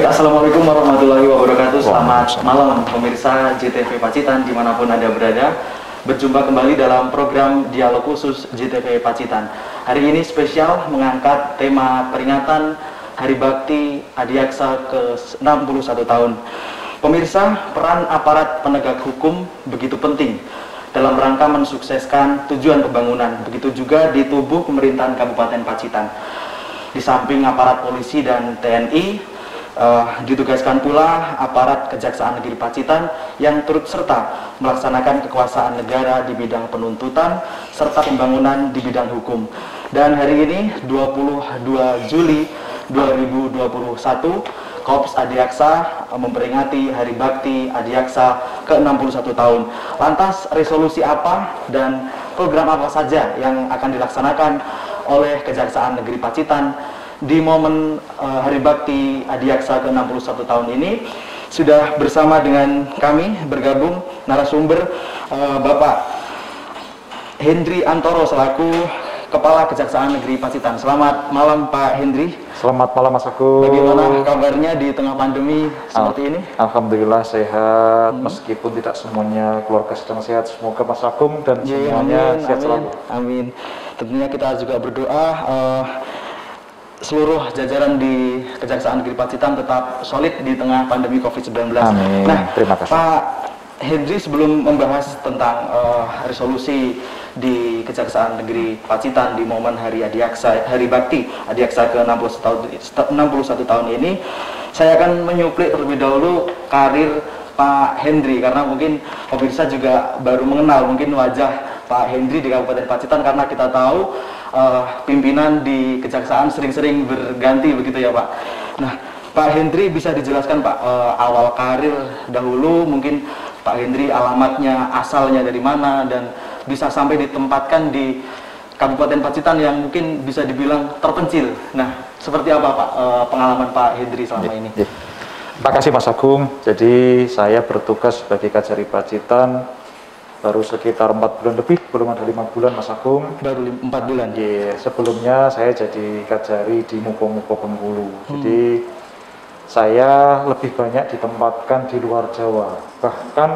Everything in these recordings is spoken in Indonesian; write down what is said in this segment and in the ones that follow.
Ya, Assalamualaikum warahmatullahi wabarakatuh. Selamat malam pemirsa JTV Pacitan dimanapun Anda berada. Berjumpa kembali dalam program Dialog Khusus JTV Pacitan. Hari ini spesial mengangkat tema peringatan Hari Bakti Adiaksa ke-61 tahun. Pemirsa, peran aparat penegak hukum begitu penting dalam rangka mensukseskan tujuan pembangunan. Begitu juga di tubuh pemerintahan Kabupaten Pacitan. Di samping aparat polisi dan TNI, ditugaskan pula aparat Kejaksaan Negeri Pacitan yang turut serta melaksanakan kekuasaan negara di bidang penuntutan serta pembangunan di bidang hukum. Dan hari ini 22 Juli 2021, Korps Adiaksa memperingati Hari Bakti Adiaksa ke-61 tahun. Lantas resolusi apa dan program apa saja yang akan dilaksanakan oleh Kejaksaan Negeri Pacitan di momen Hari Bakti Adiaksa ke-61 tahun ini? Sudah bersama dengan kami bergabung narasumber Bapak Hendri Antoro selaku Kepala Kejaksaan Negeri Pacitan. Selamat malam Pak Hendri. Selamat malam Mas Agung. Bagaimana kabarnya di tengah pandemi seperti ini? Alhamdulillah sehat, meskipun tidak semuanya keluarga sedang sehat. Semoga Mas Agung dan semuanya sehat selalu. Amin. Tentunya kita juga berdoa seluruh jajaran di Kejaksaan Negeri Pacitan tetap solid di tengah pandemi COVID-19. Amin. Nah, terima kasih. Pak Hendri, sebelum membahas tentang resolusi di Kejaksaan Negeri Pacitan di momen Hari Adiaksa, Hari Bakti Adiaksa ke-61 tahun ini, saya akan menyuplik terlebih dahulu karir Pak Hendri, karena mungkin pemirsa juga baru mengenal mungkin wajah Pak Hendri di Kabupaten Pacitan, karena kita tahu pimpinan di Kejaksaan sering-sering berganti begitu ya Pak. Nah, Pak Hendri bisa dijelaskan Pak awal karir dahulu, mungkin Pak Hendri alamatnya, asalnya dari mana, dan bisa sampai ditempatkan di Kabupaten Pacitan yang mungkin bisa dibilang terpencil. Nah, seperti apa Pak pengalaman Pak Hendri selama ini? Terima kasih Mas Agung. Jadi saya bertugas sebagai Kajari Pacitan baru sekitar 4 bulan lebih, belum ada 5 bulan Mas Agung. Baru 4 bulan? Iya, sebelumnya saya jadi Kajari di Muko-Muko Bengkulu. Jadi saya lebih banyak ditempatkan di luar Jawa. Bahkan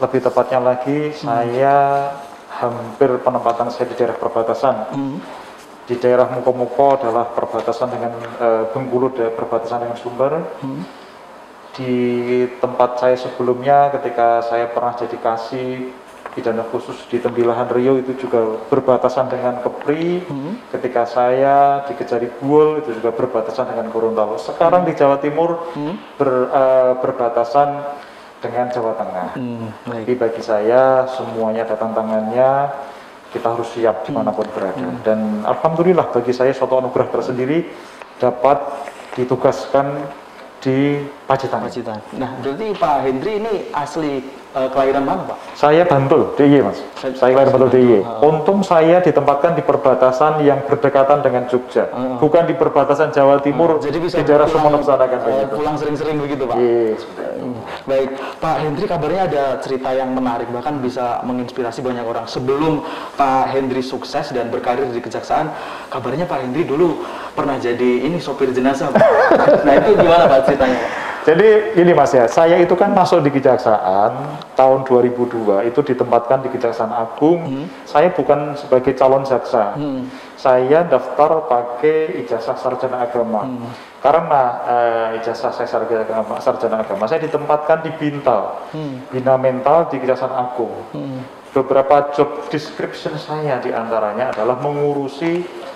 lebih tepatnya lagi saya hampir penempatan saya di daerah perbatasan. Di daerah Muko-Muko adalah perbatasan dengan Bengkulu, perbatasan dengan Sumber. Di tempat saya sebelumnya ketika saya pernah jadi kasih pidana khusus di Tembilahan Riau itu juga berbatasan dengan Kepri. Ketika saya di Kejari Buol itu juga berbatasan dengan Gorontalo. Sekarang di Jawa Timur berbatasan dengan Jawa Tengah. Jadi bagi saya semuanya ada tantangannya, kita harus siap dimanapun berada. Dan alhamdulillah bagi saya suatu anugerah tersendiri dapat ditugaskan di Pacitan. Nah, berarti Pak Hendri ini asli kelahiran mana Pak? Saya Bantul, DIY Mas. Saya kelahiran Bantul DIY. Untung saya ditempatkan di perbatasan yang berdekatan dengan Jogja, bukan di perbatasan Jawa Timur. Jadi bisa di daerah Sumeneb sana kan begitu. Pulang sering-sering begitu Pak? Iya. Baik, Pak Hendri, kabarnya ada cerita yang menarik, bahkan bisa menginspirasi banyak orang. Sebelum Pak Hendri sukses dan berkarir di Kejaksaan, kabarnya Pak Hendri dulu pernah jadi sopir jenazah Pak. Nah, itu gimana Pak ceritanya Pak? Jadi ini Mas ya, saya itu kan masuk di Kejaksaan tahun 2002, itu ditempatkan di Kejaksaan Agung. Saya bukan sebagai calon jaksa, saya daftar pakai ijazah sarjana agama. Karena ijazah saya sarjana agama, saya ditempatkan di Bintal, Bina Mental di Kejaksaan Agung. Beberapa job description saya diantaranya adalah mengurusi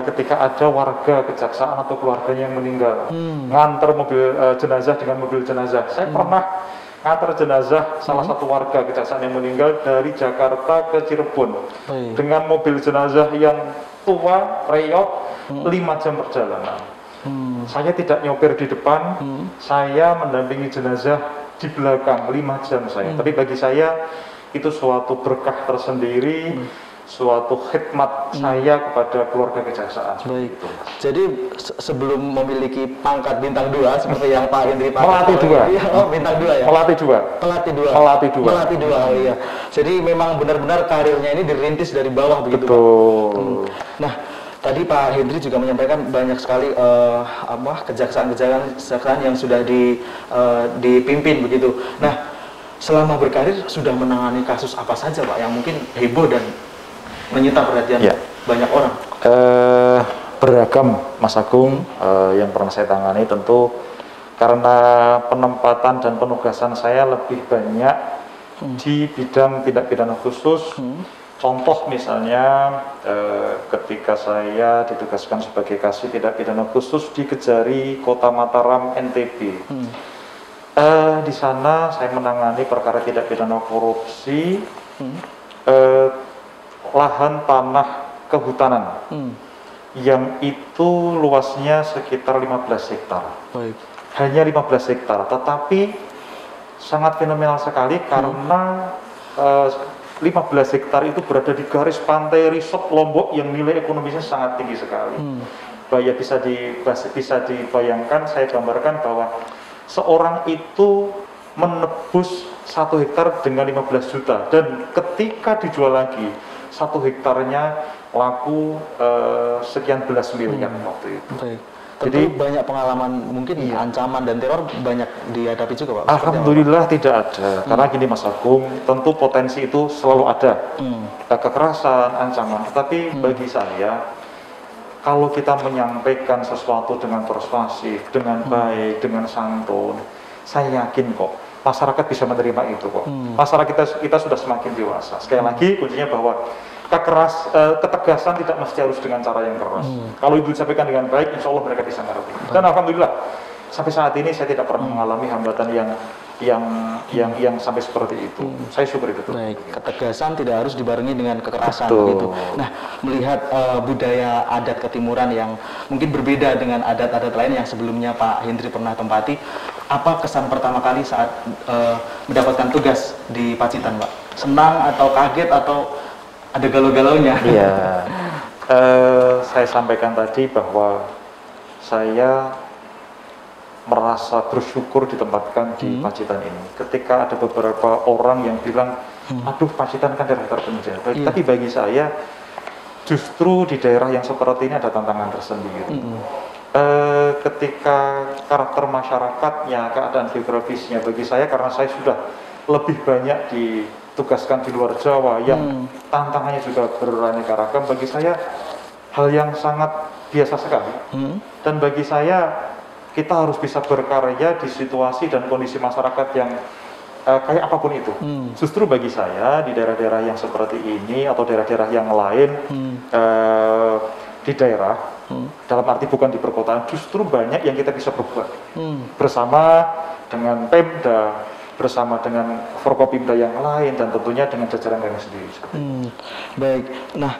ketika ada warga kejaksaan atau keluarganya yang meninggal, nganter mobil jenazah dengan mobil jenazah. Saya pernah nganter jenazah salah satu warga kejaksaan yang meninggal dari Jakarta ke Cirebon dengan mobil jenazah yang tua, reyok, 5 jam perjalanan. Saya tidak nyopir di depan, saya mendampingi jenazah di belakang 5 jam saya. Tapi bagi saya itu suatu berkah tersendiri, suatu khidmat saya kepada keluarga kejaksaan. Baik. Jadi sebelum memiliki pangkat bintang 2 seperti yang Pak Hendri melatih 2. Oh, bintang 2 ya. Melatih 2. Melatih 2. Oh iya. Jadi memang benar-benar karirnya ini dirintis dari bawah begitu. Betul. Nah, Tadi Pak Hendri juga menyampaikan banyak sekali kejaksaan-kejaksaan yang sudah dipimpin begitu. Nah, selama berkarir sudah menangani kasus apa saja Pak yang mungkin heboh dan menyita perhatian banyak orang? Beragam Mas Agung. Yang pernah saya tangani tentu karena penempatan dan penugasan saya lebih banyak di bidang tindak pidana khusus. Contoh misalnya ketika saya ditugaskan sebagai kasih tindak pidana khusus di Kejari Kota Mataram NTB. Di sana saya menangani perkara tindak pidana korupsi lahan tanah kehutanan yang itu luasnya sekitar 15 hektar. Baik. Hanya 15 hektar, tetapi sangat fenomenal sekali karena 15 hektar itu berada di garis pantai resort Lombok yang nilai ekonomisnya sangat tinggi sekali. Ya bisa dibayangkan, saya gambarkan bahwa seorang itu menebus 1 hektar dengan 15 juta dan ketika dijual lagi 1 hektarnya laku sekian belas miliar waktu itu. Baik. Jadi banyak pengalaman mungkin ancaman dan teror banyak dihadapi juga Pak? Alhamdulillah tidak ada, karena gini Mas Agung, tentu potensi itu selalu ada, kekerasan, ancaman, tetapi bagi saya kalau kita menyampaikan sesuatu dengan persuasif, dengan baik, dengan santun, saya yakin kok masyarakat bisa menerima itu kok. Masyarakat kita sudah semakin dewasa. Sekali lagi kuncinya bahwa ketegasan tidak mesti harus dengan cara yang keras. Kalau itu disampaikan dengan baik, insya Allah mereka bisa ngerti. Dan alhamdulillah sampai saat ini saya tidak pernah mengalami hambatan yang sampai seperti itu. Saya syukur itu. Baik, ketegasan tidak harus dibarengi dengan kekerasan. Begitu. Nah, melihat budaya adat ketimuran yang mungkin berbeda dengan adat-adat lain yang sebelumnya Pak Hendri pernah tempati, apa kesan pertama kali saat mendapatkan tugas di Pacitan, Pak? Senang atau kaget atau ada galau-galaunya? Iya, saya sampaikan tadi bahwa saya merasa bersyukur ditempatkan di Pacitan ini. Ketika ada beberapa orang yang bilang, aduh Pacitan kan daerah terpencil. Tapi bagi saya, justru di daerah yang seperti ini ada tantangan tersendiri. Ketika karakter masyarakatnya, keadaan geografisnya, bagi saya karena saya sudah lebih banyak ditugaskan di luar Jawa yang tantangannya juga beraneka ragam, bagi saya hal yang sangat biasa sekali. Dan bagi saya kita harus bisa berkarya di situasi dan kondisi masyarakat yang kayak apapun itu. Justru bagi saya di daerah-daerah yang seperti ini atau daerah-daerah yang lain di daerah, dalam arti bukan di perkotaan, justru banyak yang kita bisa berbuat bersama dengan Pemda, bersama dengan Forkopimda yang lain, dan tentunya dengan jajaran kami sendiri. Baik, nah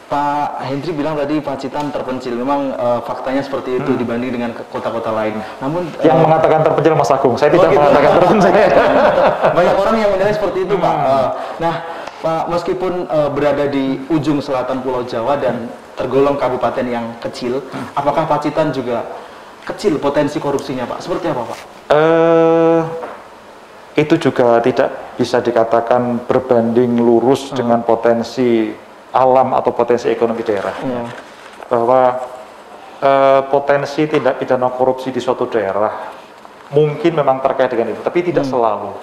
Pak Hendri bilang tadi Pacitan terpencil, memang faktanya seperti itu dibanding dengan kota-kota lain. Namun yang mengatakan terpencil Mas Agung, saya tidak mengatakan terpencil. Banyak orang yang menilai seperti itu, Pak. Nah, Pak, meskipun berada di ujung selatan Pulau Jawa dan tergolong kabupaten yang kecil, apakah Pacitan juga kecil potensi korupsinya, Pak? Seperti apa, Pak? Itu juga tidak bisa dikatakan berbanding lurus dengan potensi alam atau potensi ekonomi daerah. Bahwa potensi tindak pidana korupsi di suatu daerah mungkin memang terkait dengan itu, tapi tidak selalu.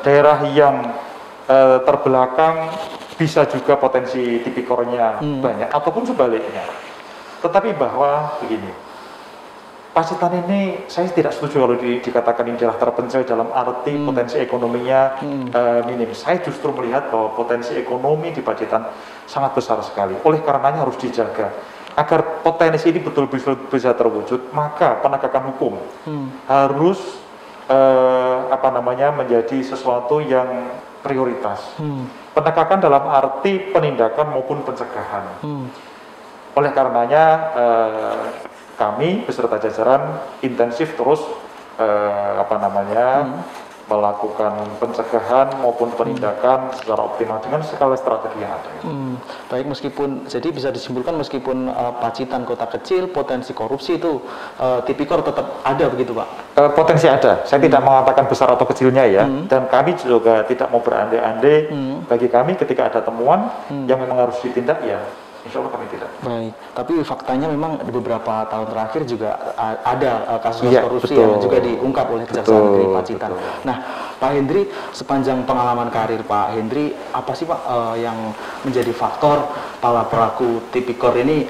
Daerah yang terbelakang bisa juga potensi tipikornya banyak, ataupun sebaliknya. Tetapi bahwa begini, Pacitan ini saya tidak setuju kalau dikatakan ini daerah terpencil dalam arti potensi ekonominya minim. Saya justru melihat bahwa potensi ekonomi di Pacitan sangat besar sekali. Oleh karenanya harus dijaga agar potensi ini betul bisa terwujud. Maka penegakan hukum harus menjadi sesuatu yang prioritas. Penegakan dalam arti penindakan maupun pencegahan. Oleh karenanya kami beserta jajaran intensif terus melakukan pencegahan maupun penindakan secara optimal dengan segala strategi yang ada. Baik, meskipun jadi bisa disimpulkan meskipun Pacitan kota kecil, potensi korupsi itu tipikor tetap ada begitu, Pak? Potensi ada. Saya tidak mengatakan besar atau kecilnya ya. Dan kami juga tidak mau berandai-andai. Bagi kami ketika ada temuan yang memang harus ditindak ya Insya Allah kami tidak. Baik, tapi faktanya memang di beberapa tahun terakhir juga ada kasus Iya, korupsi betul. yang juga diungkap oleh Kejaksaan Negeri Pacitan. Betul. Nah, Pak Hendri, sepanjang pengalaman karir Pak Hendri, apa sih Pak yang menjadi faktor para pelaku tipikor ini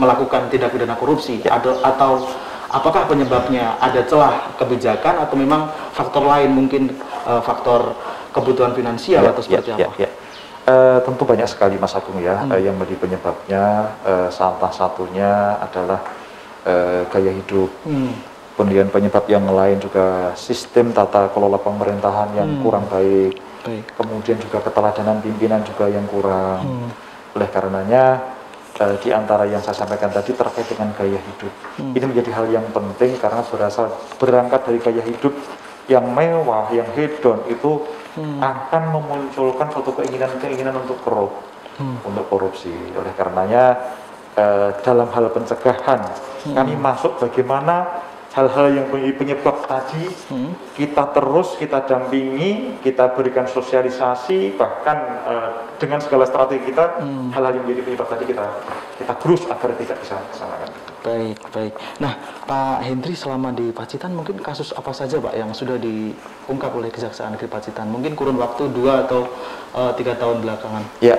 melakukan tindak pidana korupsi? Ya. Atau apakah penyebabnya ada celah kebijakan atau memang faktor lain, mungkin faktor kebutuhan finansial atau seperti apa? Tentu banyak sekali Mas Agung ya, yang menjadi penyebabnya. Salah satunya adalah gaya hidup. Kemudian penyebab yang lain juga sistem tata kelola pemerintahan yang kurang baik. Kemudian juga keteladanan pimpinan juga yang kurang. Oleh karenanya di antara yang saya sampaikan tadi terkait dengan gaya hidup. Ini menjadi hal yang penting karena berangkat dari gaya hidup yang mewah, yang hedon itu akan memunculkan suatu keinginan untuk korupsi. Oleh karenanya dalam hal pencegahan kami masuk bagaimana hal-hal yang penyebab tadi kita dampingi, kita berikan sosialisasi, bahkan dengan segala strategi kita hal-hal yang menjadi penyebab tadi kita terus agar tidak bisa kesalahan. Baik. Nah, Pak Hendri selama di Pacitan mungkin kasus apa saja Pak yang sudah diungkap oleh Kejaksaan Negeri Pacitan? Mungkin kurun waktu 2 atau 3 tahun belakangan. Ya,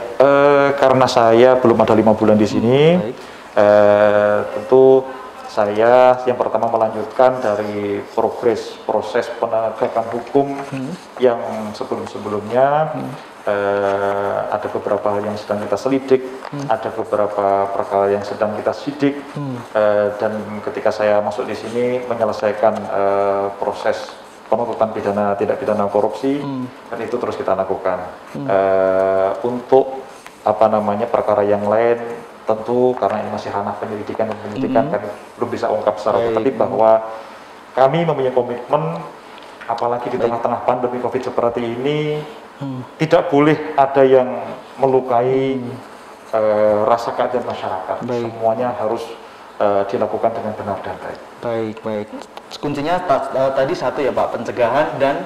karena saya belum ada 5 bulan di sini, tentu saya yang pertama melanjutkan dari proses penegakan hukum yang sebelum-sebelumnya. Ada beberapa hal yang sedang kita selidik, ada beberapa perkara yang sedang kita sidik, dan ketika saya masuk di sini menyelesaikan proses penuntutan tindak pidana korupsi, dan itu terus kita lakukan. Untuk perkara yang lain, tentu karena ini masih ranah penyelidikan kami belum bisa ungkap secara detail, bahwa kami mempunyai komitmen, apalagi di tengah-tengah pandemi COVID seperti ini. Tidak boleh ada yang melukai rasa keadilan masyarakat. Semuanya harus dilakukan dengan benar dan baik. Baik. Kuncinya tadi satu ya Pak, pencegahan dan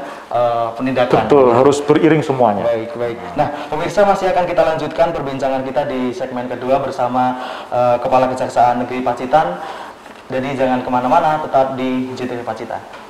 penindakan. Betul, harus beriring semuanya. Baik. Nah, pemirsa, masih akan kita lanjutkan perbincangan kita di segmen kedua bersama Kepala Kejaksaan Negeri Pacitan. Jadi jangan kemana-mana, tetap di JTV Pacitan.